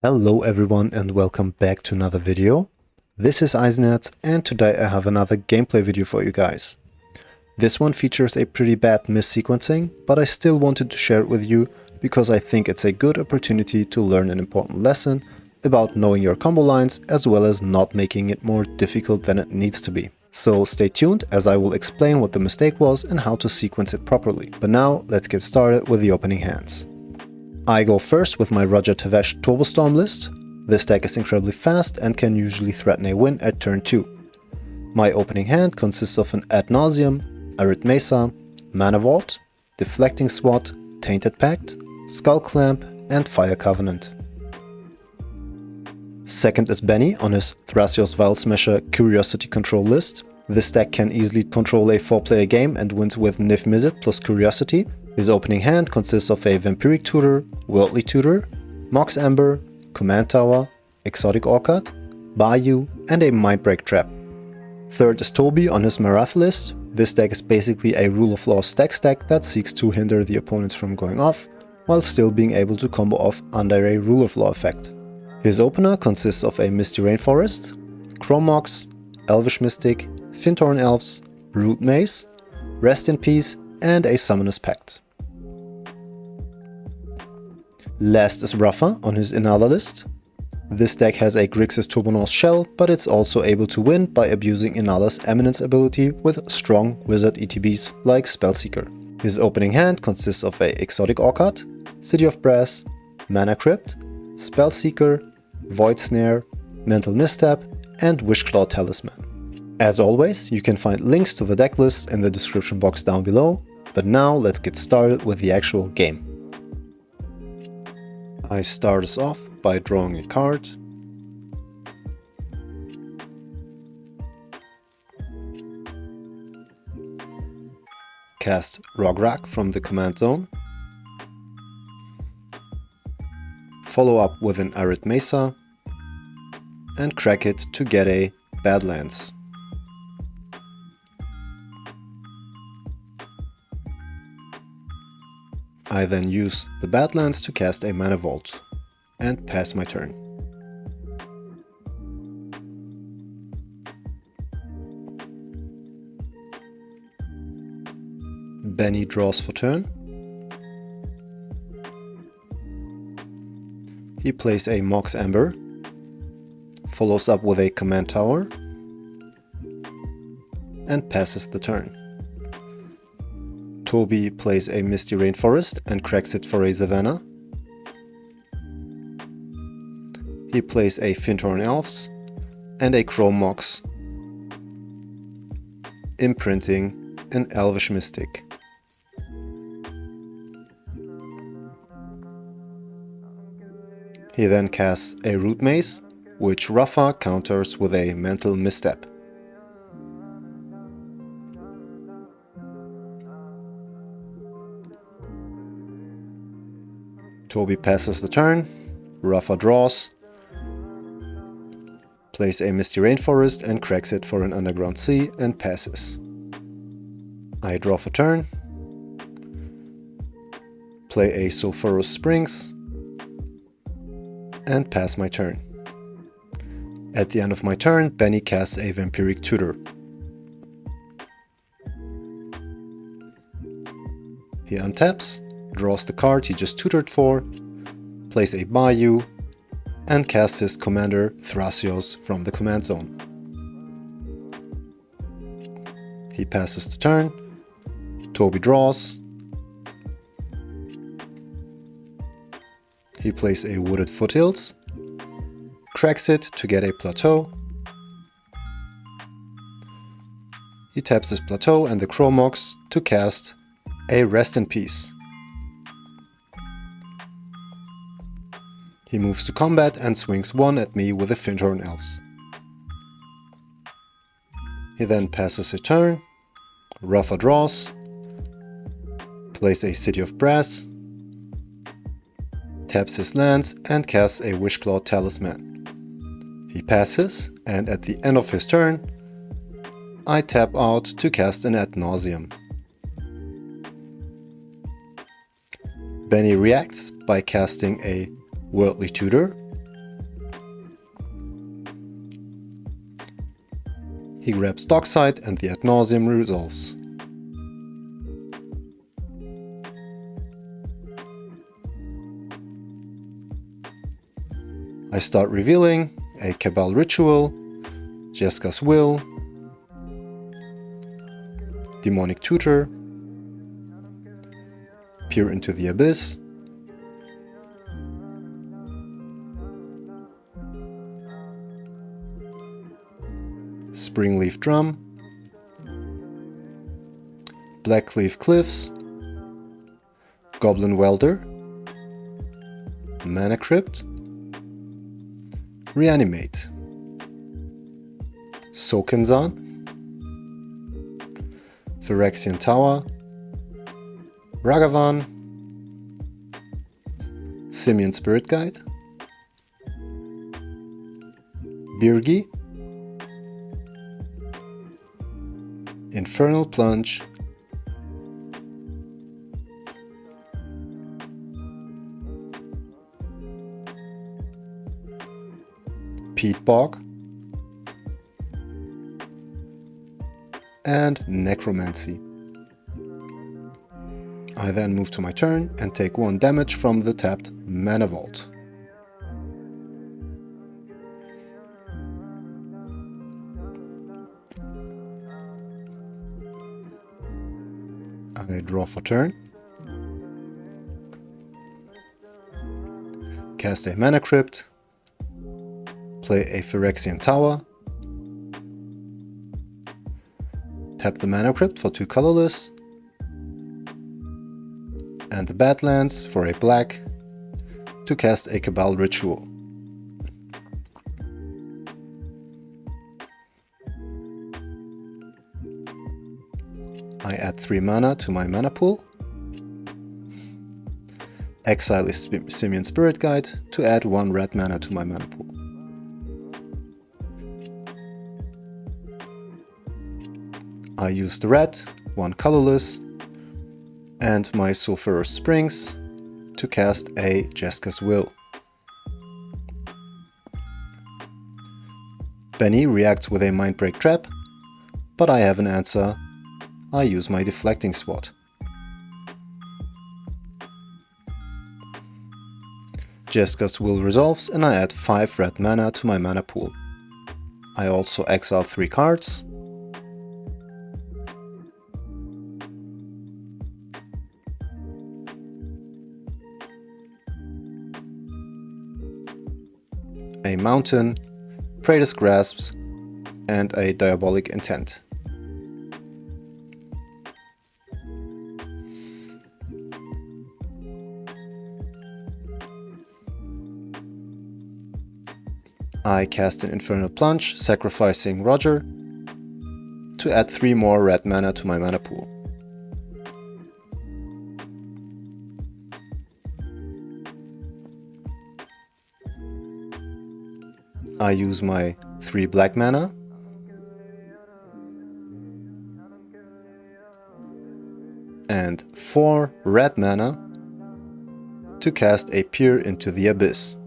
Hello everyone and welcome back to another video. This is Eisenherz and today I have another gameplay video for you guys. This one features a pretty bad mis-sequencing, but I still wanted to share it with you because I think it's a good opportunity to learn an important lesson about knowing your combo lines as well as not making it more difficult than it needs to be. So stay tuned as I will explain what the mistake was and how to sequence it properly. But now let's get started with the opening hands. I go first with my Rograkh Tevesh Turbo Storm list. This deck is incredibly fast and can usually threaten a win at turn 2. My opening hand consists of an Ad Nauseam, Arid Mesa, Mana Vault, Deflecting Swat, Tainted Pact, Skull Clamp and Fire Covenant. Second is Benny on his Thrasios Vial Smasher Curiosity Control list. This deck can easily control a 4-player game and wins with Nif Mizzet plus Curiosity. His opening hand consists of a Vampiric Tutor, Worldly Tutor, Mox Amber, Command Tower, Exotic Orchid, Bayou and a Mindbreak Trap. Third is Toby on his Marath list. This deck is basically a Rule of Law stack that seeks to hinder the opponents from going off, while still being able to combo off under a Rule of Law effect. His opener consists of a Misty Rainforest, Chrome Mox, Elvish Mystic, Fintorn Elves, Root Maze, Rest in Peace and a Summoner's Pact. Last is Rafa on his Inalla list. This deck has a Grixis Turbonaut shell, but it's also able to win by abusing Inalla's Eminence ability with strong wizard ETBs like Spellseeker. His opening hand consists of a Exotic Orchid, City of Brass, Mana Crypt, Spellseeker, Void Snare, Mental Misstep and Wishclaw Talisman. As always, you can find links to the deck lists in the description box down below, but now let's get started with the actual game. I start us off by drawing a card. Cast Rograkh from the command zone. Follow up with an Arid Mesa and crack it to get a Badlands. I then use the Badlands to cast a Mana Vault and pass my turn. Benny draws for turn. He plays a Mox Amber, follows up with a Command Tower and passes the turn. Toby plays a Misty Rainforest and cracks it for a Savannah. He plays a Fintorn Elves and a Chrome Mox, imprinting an Elvish Mystic. He then casts a Root Maze, which Rafa counters with a Mental Misstep. Toby passes the turn, Rafa draws, plays a Misty Rainforest and cracks it for an Underground Sea and passes. I draw for turn, play a Sulphurous Springs and pass my turn. At the end of my turn, Benny casts a Vampiric Tutor. He untaps, draws the card he just tutored for, plays a Bayou, and casts his commander Thrasios from the command zone. He passes the turn, Toby draws, he plays a Wooded Foothills, cracks it to get a Plateau, he taps his Plateau and the Chrome Mox to cast a Rest in Peace. He moves to combat and swings 1 at me with the Fintorn Elves. He then passes a turn, Rafa draws, plays a City of Brass, taps his lands and casts a Wishclaw Talisman. He passes, and at the end of his turn, I tap out to cast an Ad Nauseam. Benny reacts by casting a Worldly Tutor, He grabs Dockside and the Ad Nauseam resolves. I start revealing a Cabal Ritual, Jeska's Will, Demonic Tutor, Peer into the Abyss, Springleaf Drum, Blackleaf Cliffs, Goblin Welder, Mana Crypt, Reanimate, Sokenzan, Phyrexian Tower, Ragavan, Simian Spirit Guide, Birgi, Infernal Plunge, Peat Bog, and Necromancy. I then move to my turn and take 1 damage from the tapped Mana Vault. I draw for turn, cast a Mana Crypt, play a Phyrexian Tower, tap the Mana Crypt for 2 colorless, and the Badlands for a black to cast a Cabal Ritual. I add 3 mana to my mana pool, exile a Simian Spirit Guide to add 1 red mana to my mana pool. I use the red, 1 colorless, and my Sulphurous Springs to cast a Jeska's Will. Benny reacts with a Mindbreak Trap, but I have an answer. I use my Deflecting Sword. Jeska's Will resolves and I add 5 red mana to my mana pool. I also exile 3 cards. A Mountain, Praetor's Grasps, and a Diabolic Intent. I cast an Infernal Plunge, sacrificing Roger, to add 3 more red mana to my mana pool. I use my 3 black mana, and 4 red mana to cast a Peer into the Abyss.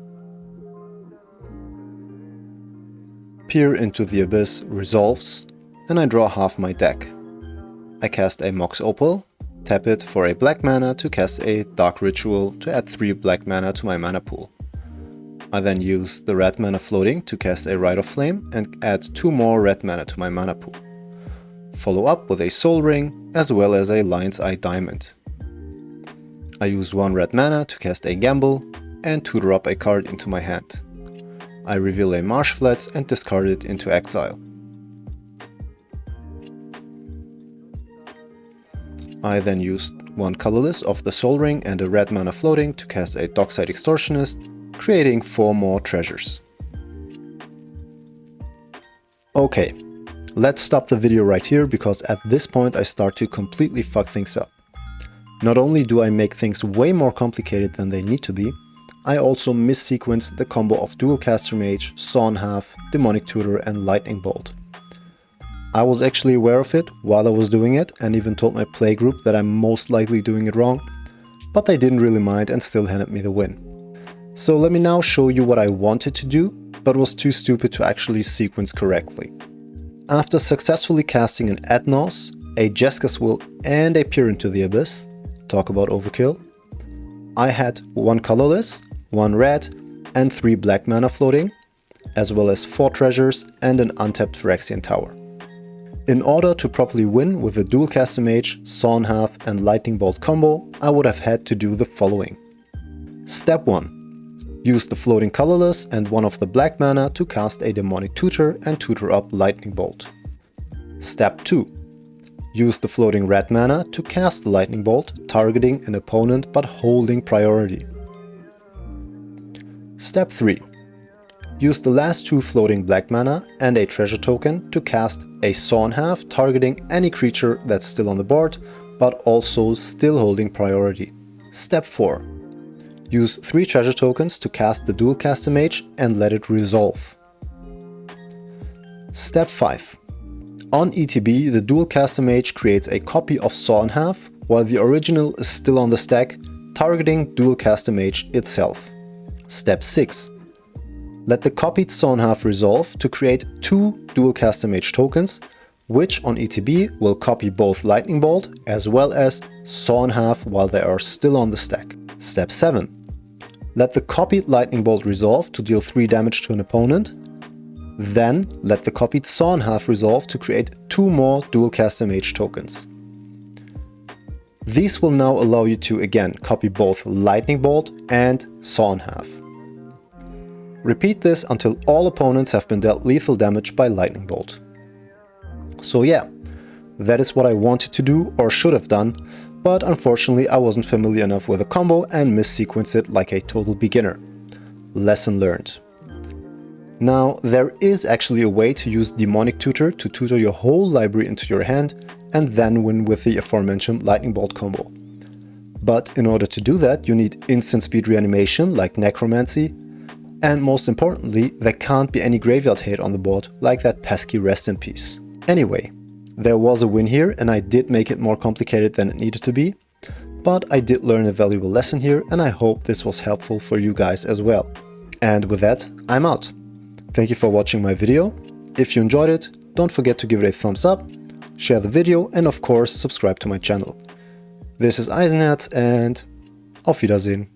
Peer into the Abyss resolves, and I draw half my deck. I cast a Mox Opal, tap it for a black mana to cast a Dark Ritual to add 3 black mana to my mana pool. I then use the red mana floating to cast a Rite of Flame and add 2 more red mana to my mana pool. Follow up with a Soul Ring as well as a Lion's Eye Diamond. I use 1 red mana to cast a Gamble and tutor up a card into my hand. I reveal a Marsh Flats and discard it into exile. I then used 1 colorless of the Soul Ring and a red mana floating to cast a Dockside Extortionist, creating 4 more treasures. Okay, let's stop the video right here because at this point I start to completely fuck things up. Not only do I make things way more complicated than they need to be, I also missequenced the combo of Dual Caster Mage, Saw in Half, Demonic Tutor and Lightning Bolt. I was actually aware of it while I was doing it and even told my playgroup that I'm most likely doing it wrong, but they didn't really mind and still handed me the win. So let me now show you what I wanted to do, but was too stupid to actually sequence correctly. After successfully casting an Adnos, a Jeska's Will and a Peer into the Abyss, talk about overkill, I had 1 colorless, 1 red and 3 black mana floating, as well as 4 treasures and an untapped Phyrexian Tower. In order to properly win with the dual caster mage, Sawn Half and Lightning Bolt combo, I would have had to do the following. Step 1. Use the floating colorless and 1 of the black mana to cast a Demonic Tutor and tutor up Lightning Bolt. Step 2. Use the floating red mana to cast the Lightning Bolt, targeting an opponent but holding priority. Step 3. Use the last 2 floating black mana and a treasure token to cast a Sawn Half, targeting any creature that's still on the board but also still holding priority. Step 4. Use 3 treasure tokens to cast the dual caster mage and let it resolve. Step 5. On ETB, the dual caster mage creates a copy of Sawn Half while the original is still on the stack, targeting dual caster mage itself. Step 6. Let the copied Sawn Half resolve to create 2 dual caster mage tokens, which on ETB will copy both Lightning Bolt as well as Sawn Half while they are still on the stack. Step 7. Let the copied Lightning Bolt resolve to deal 3 damage to an opponent. Then let the copied Sawn Half resolve to create 2 more dual caster mage tokens. These will now allow you to again copy both Lightning Bolt and Sawn Half. Repeat this until all opponents have been dealt lethal damage by Lightning Bolt. So yeah, that is what I wanted to do or should have done, but unfortunately I wasn't familiar enough with the combo and missequenced it like a total beginner. Lesson learned. Now, there is actually a way to use Demonic Tutor to tutor your whole library into your hand and then win with the aforementioned Lightning Bolt combo. But in order to do that, you need instant speed reanimation like Necromancy, and most importantly, there can't be any graveyard hate on the board like that pesky Rest in Peace. Anyway, there was a win here and I did make it more complicated than it needed to be, but I did learn a valuable lesson here and I hope this was helpful for you guys as well. And with that, I'm out. Thank you for watching my video. If you enjoyed it, don't forget to give it a thumbs up, share the video and of course subscribe to my channel. This is Eisenherz and auf Wiedersehen.